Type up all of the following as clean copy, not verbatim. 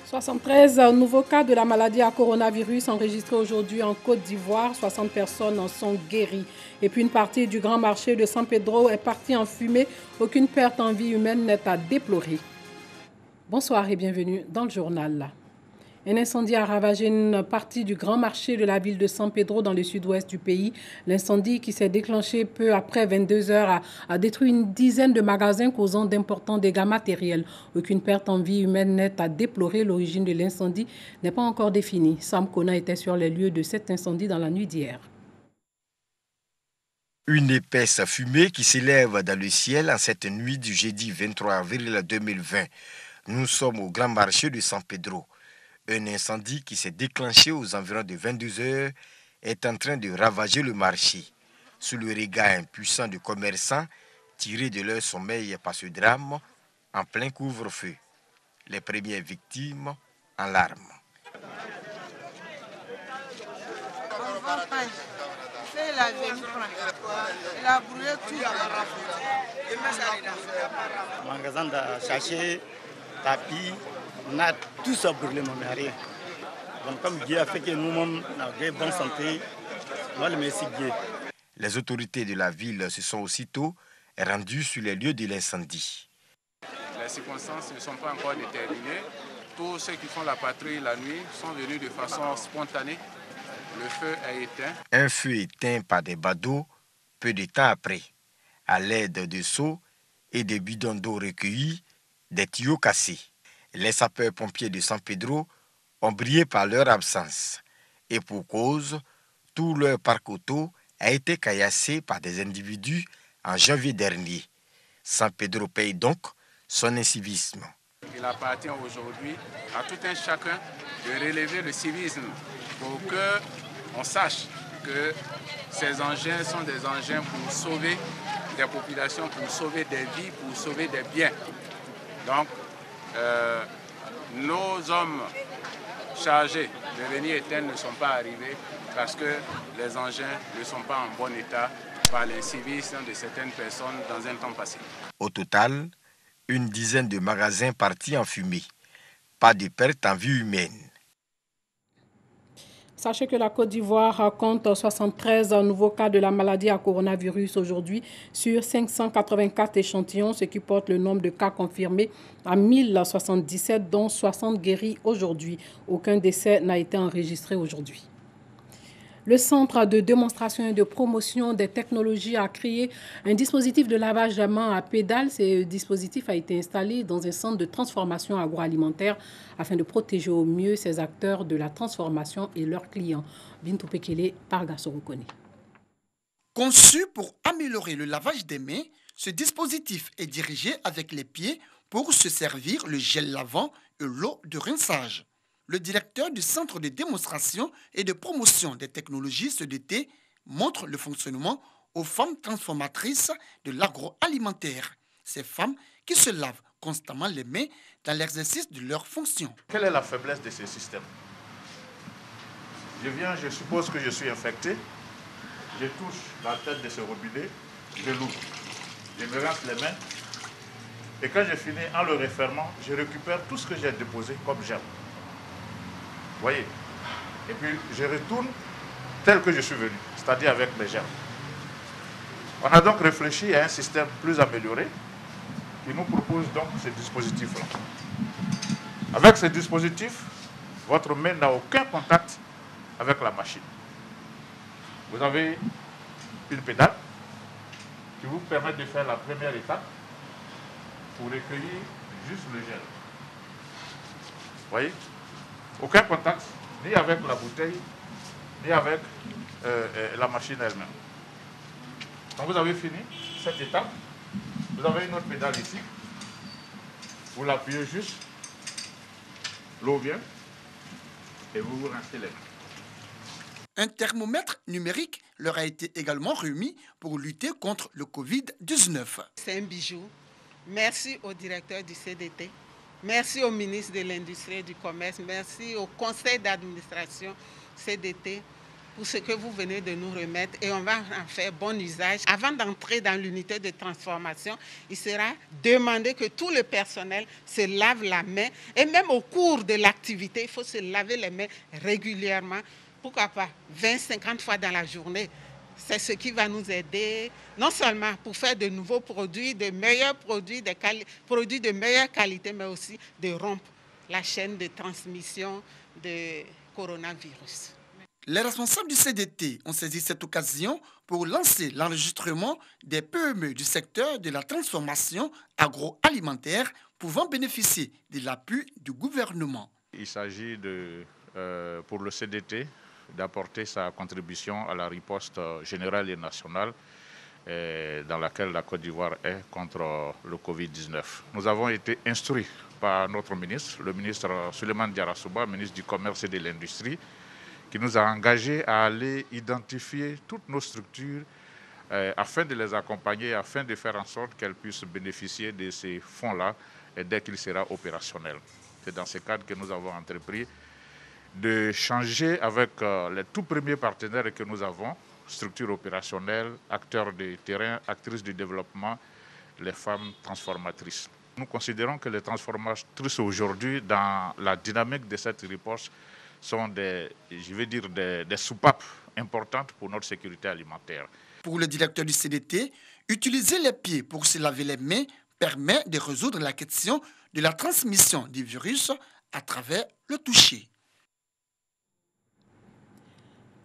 73 nouveaux cas de la maladie à coronavirus enregistrés aujourd'hui en Côte d'Ivoire. 60 personnes en sont guéries. Et puis une partie du grand marché de San Pedro est partie en fumée. Aucune perte en vie humaine n'est à déplorer. Bonsoir et bienvenue dans le journal. Un incendie a ravagé une partie du grand marché de la ville de San Pedro dans le sud-ouest du pays. L'incendie qui s'est déclenché peu après 22 heures a détruit une dizaine de magasins causant d'importants dégâts matériels. Aucune perte en vie humaine n'est à déplorer. L'origine de l'incendie n'est pas encore définie. Sam Kona était sur les lieux de cet incendie dans la nuit d'hier. Une épaisse fumée qui s'élève dans le ciel en cette nuit du jeudi 23 avril 2020. Nous sommes au grand marché de San Pedro. Un incendie qui s'est déclenché aux environs de 22 heures est en train de ravager le marché. Sous le regard impuissant de commerçants tirés de leur sommeil par ce drame en plein couvre-feu. Les premières victimes en larmes. Magasin de sachets, tapis, on a tout ça brûlé, mais rien. Donc comme Dieu a fait que nous-mêmes avons bonne santé, moi le merci Dieu. Les autorités de la ville se sont aussitôt rendues sur les lieux de l'incendie. Les circonstances ne sont pas encore déterminées. Tous ceux qui font la patrouille la nuit sont venus de façon spontanée. Le feu est éteint. Un feu éteint par des badauds peu de temps après. À l'aide de seaux et de bidons d'eau recueillis, des tuyaux cassés. Les sapeurs-pompiers de San Pedro ont brillé par leur absence. Et pour cause, tout leur parc auto a été caillassé par des individus en janvier dernier. San Pedro paye donc son incivisme. Il appartient aujourd'hui à tout un chacun de relever le civisme pour qu'on sache que ces engins sont des engins pour sauver des populations, pour sauver des vies, pour sauver des biens. Donc, nos hommes chargés de venir éteindre ne sont pas arrivés parce que les engins ne sont pas en bon état par l'incivisme de certaines personnes dans un temps passé. Au total, une dizaine de magasins partis en fumée. Pas de perte en vie humaine. Sachez que la Côte d'Ivoire compte 73 nouveaux cas de la maladie à coronavirus aujourd'hui sur 584 échantillons, ce qui porte le nombre de cas confirmés à 1077, dont 60 guéris aujourd'hui. Aucun décès n'a été enregistré aujourd'hui. Le Centre de démonstration et de promotion des technologies a créé un dispositif de lavage de mains à pédales. Ce dispositif a été installé dans un centre de transformation agroalimentaire afin de protéger au mieux ces acteurs de la transformation et leurs clients. Bintou Pekele, Parga Sorokone. Conçu pour améliorer le lavage des mains, ce dispositif est dirigé avec les pieds pour se servir le gel lavant et l'eau de rinçage. Le directeur du Centre de démonstration et de promotion des technologies CDT montre le fonctionnement aux femmes transformatrices de l'agroalimentaire. Ces femmes qui se lavent constamment les mains dans l'exercice de leurs fonctions. Quelle est la faiblesse de ce système? Je suppose que je suis infecté, je touche la tête de ce robinet, je l'ouvre, je me rince les mains et quand j'ai fini, en le refermant, je récupère tout ce que j'ai déposé comme germe. Voyez. Et puis je retourne tel que je suis venu, c'est-à-dire avec mes germes. On a donc réfléchi à un système plus amélioré qui nous propose donc ce dispositif-là. Avec ce dispositif, votre main n'a aucun contact avec la machine. Vous avez une pédale qui vous permet de faire la première étape pour recueillir juste le gel. Voyez? Aucun contact, ni avec la bouteille, ni avec la machine elle-même. Quand vous avez fini cette étape, vous avez une autre pédale ici. Vous l'appuyez juste, l'eau vient, et vous vous rincez les mains. Un thermomètre numérique leur a été également remis pour lutter contre le Covid-19. C'est un bijou. Merci au directeur du CDT. Merci au ministre de l'Industrie et du Commerce, merci au conseil d'administration CDT pour ce que vous venez de nous remettre et on va en faire bon usage. Avant d'entrer dans l'unité de transformation, il sera demandé que tout le personnel se lave la main et même au cours de l'activité, il faut se laver les mains régulièrement. Pourquoi pas 20-50 fois dans la journée. C'est ce qui va nous aider, non seulement pour faire de nouveaux produits, de meilleurs produits, produits de meilleure qualité, mais aussi de rompre la chaîne de transmission de coronavirus. Les responsables du CDT ont saisi cette occasion pour lancer l'enregistrement des PME du secteur de la transformation agroalimentaire pouvant bénéficier de l'appui du gouvernement. Il s'agit pour le CDT d'apporter sa contribution à la riposte générale et nationale dans laquelle la Côte d'Ivoire est contre le Covid-19. Nous avons été instruits par notre ministre, le ministre Souleymane Diarra Souba, ministre du Commerce et de l'Industrie, qui nous a engagés à aller identifier toutes nos structures afin de les accompagner, afin de faire en sorte qu'elles puissent bénéficier de ces fonds-là dès qu'il sera opérationnel. C'est dans ce cadre que nous avons entrepris de changer avec les tout premiers partenaires que nous avons, structures opérationnelles, acteurs de terrain, actrices du développement, les femmes transformatrices. Nous considérons que les transformatrices aujourd'hui, dans la dynamique de cette riposte, sont des soupapes importantes pour notre sécurité alimentaire. Pour le directeur du CDT, utiliser les pieds pour se laver les mains permet de résoudre la question de la transmission du virus à travers le toucher.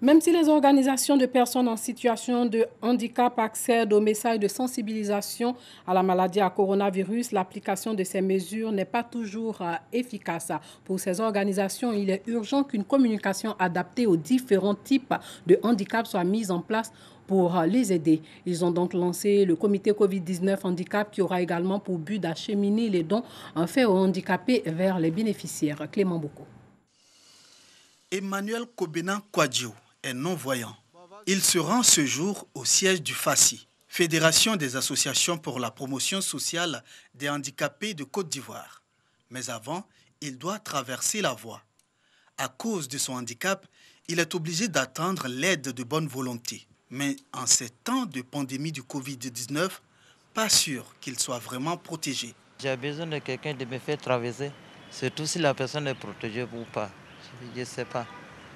Même si les organisations de personnes en situation de handicap accèdent aux messages de sensibilisation à la maladie à coronavirus, l'application de ces mesures n'est pas toujours efficace. Pour ces organisations, il est urgent qu'une communication adaptée aux différents types de handicap soit mise en place pour les aider. Ils ont donc lancé le comité Covid-19 Handicap qui aura également pour but d'acheminer les dons faits aux handicapés vers les bénéficiaires. Clément Boko. Emmanuel Kobena Kwadjo est non-voyant. Il se rend ce jour au siège du FACI, Fédération des associations pour la promotion sociale des handicapés de Côte d'Ivoire. Mais avant, il doit traverser la voie. À cause de son handicap, il est obligé d'attendre l'aide de bonne volonté. Mais en ces temps de pandémie du Covid-19, pas sûr qu'il soit vraiment protégé. J'ai besoin de quelqu'un de me faire traverser, surtout si la personne est protégée ou pas. Je ne sais pas.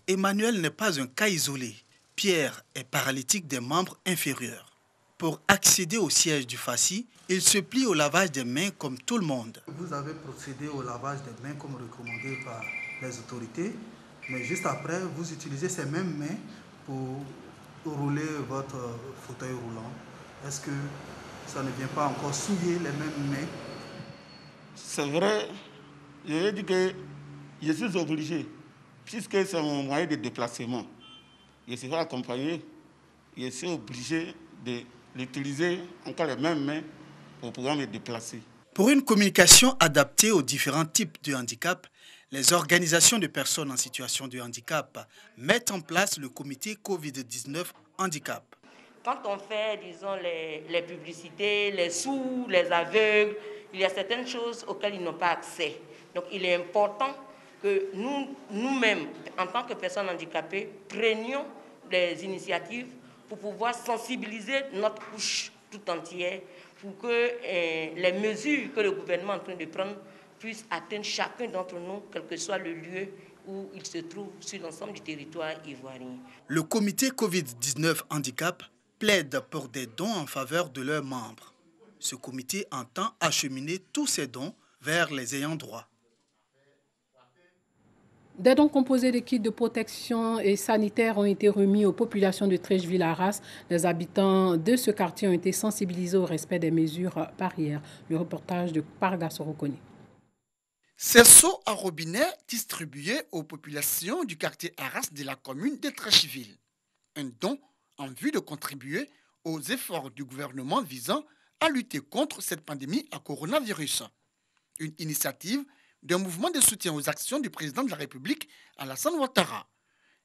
Emmanuel n'est pas un cas isolé. Pierre est paralytique des membres inférieurs. Pour accéder au siège du FACI, il se plie au lavage des mains comme tout le monde. Vous avez procédé au lavage des mains comme recommandé par les autorités, mais juste après, vous utilisez ces mêmes mains pour rouler votre fauteuil roulant. Est-ce que ça ne vient pas encore souiller les mêmes mains? C'est vrai, je vais dire que je suis obligé. Puisque c'est mon moyen de déplacement, je serai accompagné, je suis obligé de l'utiliser encore les mêmes mains pour pouvoir me déplacer. Pour une communication adaptée aux différents types de handicap, les organisations de personnes en situation de handicap mettent en place le comité Covid-19 Handicap. Quand on fait, disons, les publicités, les sourds, les aveugles, il y a certaines choses auxquelles ils n'ont pas accès. Donc il est important que nous-mêmes, en tant que personnes handicapées, prenions des initiatives pour pouvoir sensibiliser notre couche tout entière pour que les mesures que le gouvernement est en train de prendre puissent atteindre chacun d'entre nous, quel que soit le lieu où il se trouve sur l'ensemble du territoire ivoirien. Le comité Covid-19 Handicap plaide pour des dons en faveur de leurs membres. Ce comité entend acheminer tous ces dons vers les ayants droit. Des dons composés de kits de protection et sanitaires ont été remis aux populations de Treichville-Arras. Les habitants de ce quartier ont été sensibilisés au respect des mesures barrières. Le reportage de Parga Sorokoni. Ces seaux à robinet distribués aux populations du quartier Arras de la commune de Treichville. Un don en vue de contribuer aux efforts du gouvernement visant à lutter contre cette pandémie à coronavirus. Une initiative d'un mouvement de soutien aux actions du président de la République, Alassane Ouattara.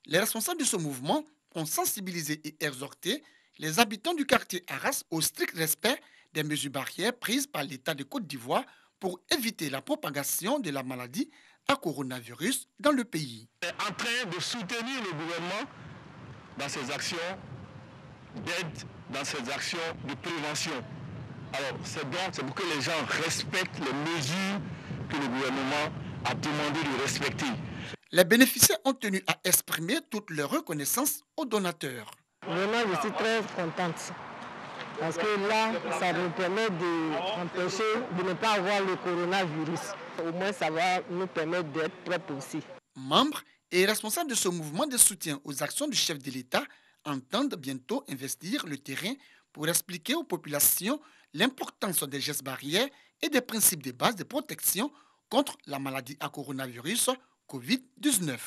Les responsables de ce mouvement ont sensibilisé et exhorté les habitants du quartier Arras au strict respect des mesures barrières prises par l'État de Côte d'Ivoire pour éviter la propagation de la maladie à coronavirus dans le pays. En train de soutenir le gouvernement dans ces actions d'aide, dans ces actions de prévention. Alors, c'est pour que les gens respectent les mesures que le gouvernement a demandé de respecter. Les bénéficiaires ont tenu à exprimer toute leur reconnaissance aux donateurs. Vraiment, je suis très contente. Parce que là, ça nous permet de ne pas avoir le coronavirus. Au moins, ça va nous permettre d'être propres aussi. Membres et responsables de ce mouvement de soutien aux actions du chef de l'État entendent bientôt investir le terrain pour expliquer aux populations l'importance des gestes barrières et des principes de base de protection contre la maladie à coronavirus Covid-19.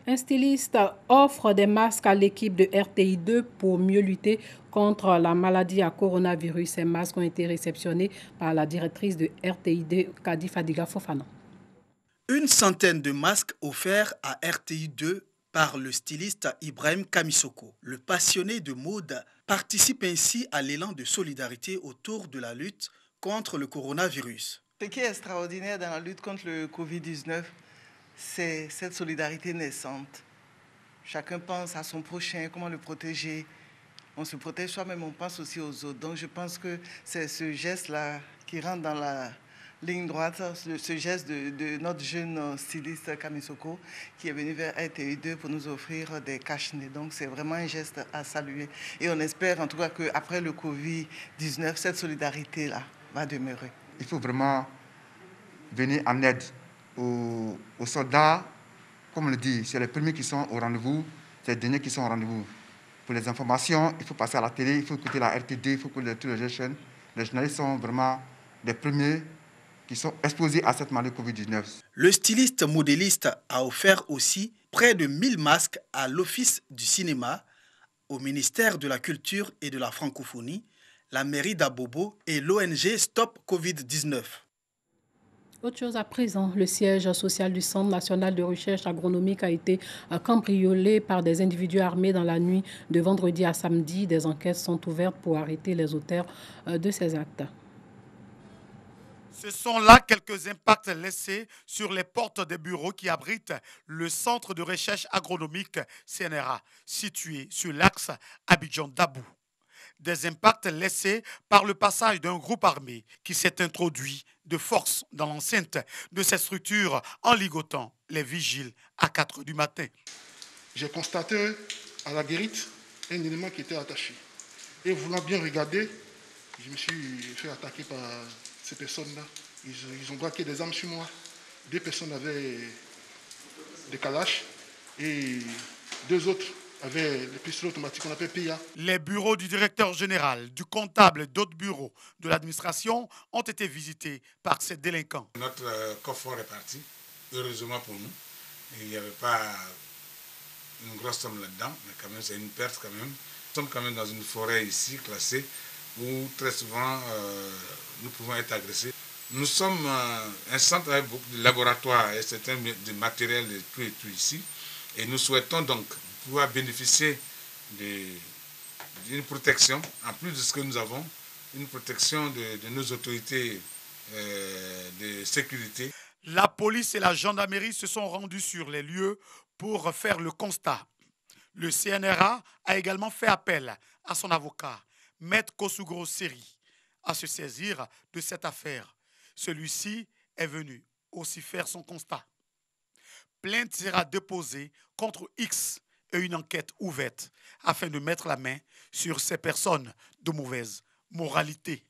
Un styliste offre des masques à l'équipe de RTI2 pour mieux lutter contre la maladie à coronavirus. Ces masques ont été réceptionnés par la directrice de RTI2, Kadi Fadiga Fofana. Une centaine de masques offerts à RTI2 par le styliste Ibrahim Kamisoko. Le passionné de mode participe ainsi à l'élan de solidarité autour de la lutte contre le coronavirus. Ce qui est extraordinaire dans la lutte contre le Covid-19, c'est cette solidarité naissante. Chacun pense à son prochain, comment le protéger. On se protège soi-même, on pense aussi aux autres. Donc je pense que c'est ce geste-là qui rentre dans la ligne droite, ce geste de notre jeune styliste Kamisoko qui est venu vers RTI2 pour nous offrir des cache-nez. Donc c'est vraiment un geste à saluer. Et on espère en tout cas qu'après le Covid-19, cette solidarité-là va demeurer. Il faut vraiment venir en aide aux soldats. Comme on le dit, c'est les premiers qui sont au rendez-vous, c'est les derniers qui sont au rendez-vous. Pour les informations, il faut passer à la télé, il faut écouter la RTD, il faut écouter tous les chaînes. Les journalistes sont vraiment les premiers qui sont exposés à cette maladie Covid-19. Le styliste modéliste a offert aussi près de 1000 masques à l'Office du cinéma, au ministère de la Culture et de la Francophonie, la mairie d'Abobo et l'ONG Stop Covid-19. Autre chose à présent, le siège social du Centre national de recherche agronomique a été cambriolé par des individus armés dans la nuit de vendredi à samedi. Des enquêtes sont ouvertes pour arrêter les auteurs de ces actes. Ce sont là quelques impacts laissés sur les portes des bureaux qui abritent le Centre de recherche agronomique CNRA, situé sur l'axe Abidjan-Dabou. Des impacts laissés par le passage d'un groupe armé qui s'est introduit de force dans l'enceinte de cette structure en ligotant les vigiles à 4 h du matin. J'ai constaté à la guérite un élément qui était attaché. Et voulant bien regarder, je me suis fait attaquer par ces personnes-là. Ils ont braqué des armes sur moi. 2 personnes avaient des calaches et 2 autres avaient les pistolets automatiques qu'on appelle PIA. Les bureaux du directeur général, du comptable et d'autres bureaux de l'administration ont été visités par ces délinquants. Notre coffre est parti, heureusement pour nous. Il n'y avait pas une grosse somme là-dedans, mais quand même c'est une perte quand même. Nous sommes quand même dans une forêt ici, classée, où très souvent nous pouvons être agressés. Nous sommes un centre avec beaucoup de laboratoires et certains de matériel et tout ici. Et nous souhaitons donc pouvoir bénéficier d'une protection, en plus de ce que nous avons, une protection de nos autorités de sécurité. La police et la gendarmerie se sont rendus sur les lieux pour faire le constat. Le CNRA a également fait appel à son avocat, Maître Kosugro Seri, à se saisir de cette affaire. Celui-ci est venu aussi faire son constat. Plainte sera déposée contre X et une enquête ouverte afin de mettre la main sur ces personnes de mauvaise moralité.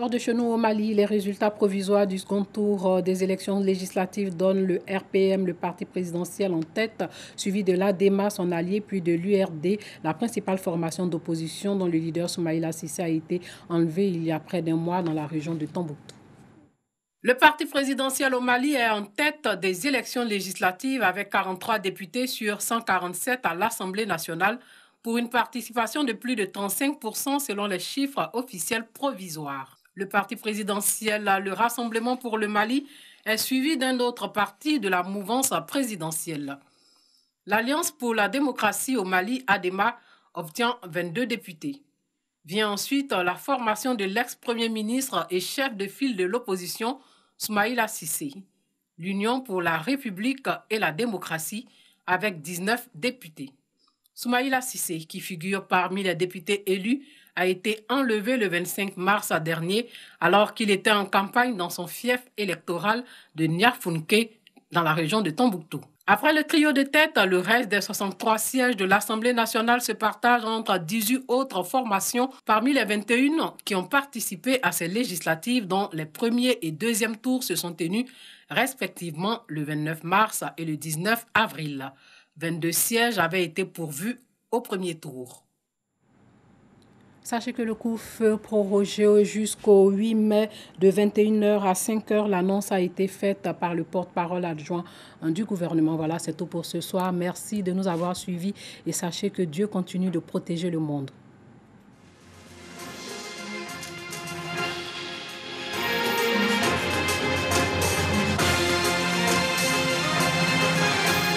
Hors de chez nous au Mali, les résultats provisoires du second tour des élections législatives donnent le RPM, le parti présidentiel, en tête, suivi de l'ADEMA, son allié, puis de l'URD, la principale formation d'opposition dont le leader Soumaïla Cissé a été enlevé il y a près d'un mois dans la région de Tombouctou. Le parti présidentiel au Mali est en tête des élections législatives avec 43 députés sur 147 à l'Assemblée nationale pour une participation de plus de 35% selon les chiffres officiels provisoires. Le parti présidentiel, le Rassemblement pour le Mali, est suivi d'un autre parti de la mouvance présidentielle. L'Alliance pour la démocratie au Mali, ADEMA, obtient 22 députés. Vient ensuite la formation de l'ex-premier ministre et chef de file de l'opposition, Soumaïla Cissé. L'Union pour la République et la démocratie avec 19 députés. Soumaïla Sissé, qui figure parmi les députés élus, a été enlevé le 25 mars dernier alors qu'il était en campagne dans son fief électoral de Niafunke dans la région de Tombouctou. Après le trio de tête, le reste des 63 sièges de l'Assemblée nationale se partage entre 18 autres formations parmi les 21 qui ont participé à ces législatives dont les premiers et deuxièmes tours se sont tenus respectivement le 29 mars et le 19 avril. 22 sièges avaient été pourvus au premier tour. Sachez que le couvre-feu prorogé jusqu'au 8 mai de 21h à 5h, l'annonce a été faite par le porte-parole adjoint du gouvernement. Voilà, c'est tout pour ce soir. Merci de nous avoir suivis et sachez que Dieu continue de protéger le monde.